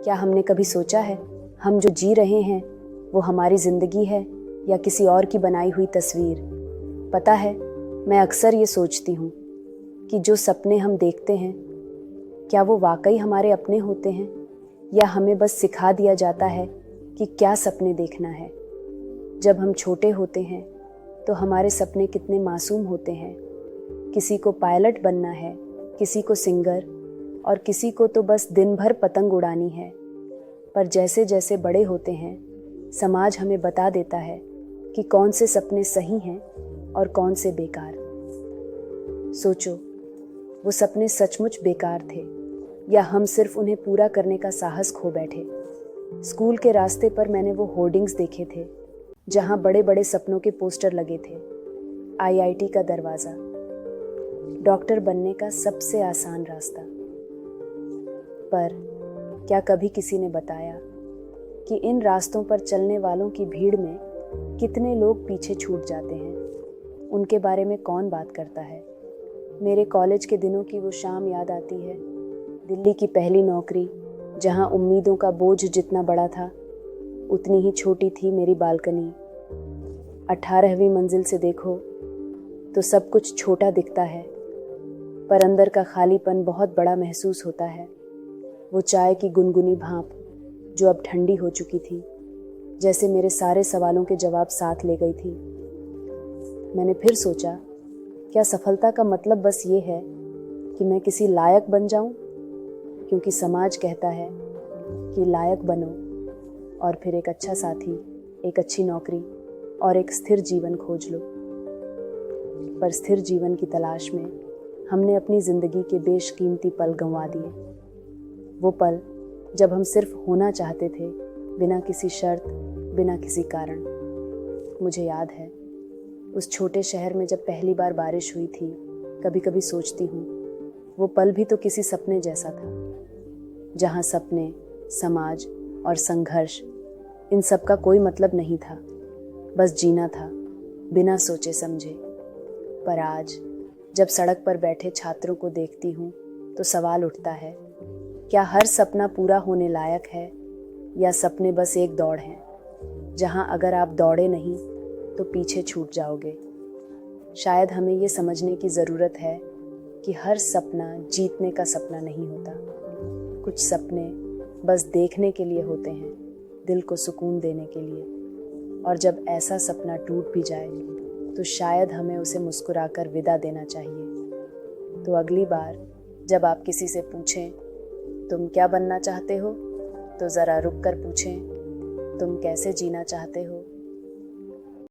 क्या हमने कभी सोचा है हम जो जी रहे हैं वो हमारी ज़िंदगी है या किसी और की बनाई हुई तस्वीर? पता है, मैं अक्सर ये सोचती हूँ कि जो सपने हम देखते हैं क्या वो वाकई हमारे अपने होते हैं या हमें बस सिखा दिया जाता है कि क्या सपने देखना है। जब हम छोटे होते हैं तो हमारे सपने कितने मासूम होते हैं। किसी को पायलट बनना है, किसी को सिंगर और किसी को तो बस दिन भर पतंग उड़ानी है। पर जैसे जैसे बड़े होते हैं समाज हमें बता देता है कि कौन से सपने सही हैं और कौन से बेकार। सोचो, वो सपने सचमुच बेकार थे या हम सिर्फ उन्हें पूरा करने का साहस खो बैठे। स्कूल के रास्ते पर मैंने वो होर्डिंग्स देखे थे जहाँ बड़े बड़े सपनों के पोस्टर लगे थे। आईआईटी का दरवाज़ा, डॉक्टर बनने का सबसे आसान रास्ता। पर क्या कभी किसी ने बताया कि इन रास्तों पर चलने वालों की भीड़ में कितने लोग पीछे छूट जाते हैं? उनके बारे में कौन बात करता है? मेरे कॉलेज के दिनों की वो शाम याद आती है। दिल्ली की पहली नौकरी, जहाँ उम्मीदों का बोझ जितना बड़ा था उतनी ही छोटी थी मेरी बालकनी। 18वीं मंजिल से देखो तो सब कुछ छोटा दिखता है, पर अंदर का खालीपन बहुत बड़ा महसूस होता है। वो चाय की गुनगुनी भाप जो अब ठंडी हो चुकी थी, जैसे मेरे सारे सवालों के जवाब साथ ले गई थी। मैंने फिर सोचा, क्या सफलता का मतलब बस ये है कि मैं किसी लायक बन जाऊं? क्योंकि समाज कहता है कि लायक बनो और फिर एक अच्छा साथी, एक अच्छी नौकरी और एक स्थिर जीवन खोज लो। पर स्थिर जीवन की तलाश में हमने अपनी ज़िंदगी के बेशकीमती पल गंवा दिए। वो पल जब हम सिर्फ होना चाहते थे, बिना किसी शर्त, बिना किसी कारण। मुझे याद है उस छोटे शहर में जब पहली बार बारिश हुई थी, कभी कभी सोचती हूँ वो पल भी तो किसी सपने जैसा था, जहाँ सपने, समाज और संघर्ष, इन सब का कोई मतलब नहीं था, बस जीना था बिना सोचे समझे। पर आज जब सड़क पर बैठे छात्रों को देखती हूँ तो सवाल उठता है, क्या हर सपना पूरा होने लायक है या सपने बस एक दौड़ है जहां अगर आप दौड़े नहीं तो पीछे छूट जाओगे। शायद हमें ये समझने की ज़रूरत है कि हर सपना जीतने का सपना नहीं होता। कुछ सपने बस देखने के लिए होते हैं, दिल को सुकून देने के लिए। और जब ऐसा सपना टूट भी जाए तो शायद हमें उसे मुस्कुराकर विदा देना चाहिए। तो अगली बार जब आप किसी से पूछें तुम क्या बनना चाहते हो, तो ज़रा रुक कर पूछें तुम कैसे जीना चाहते हो।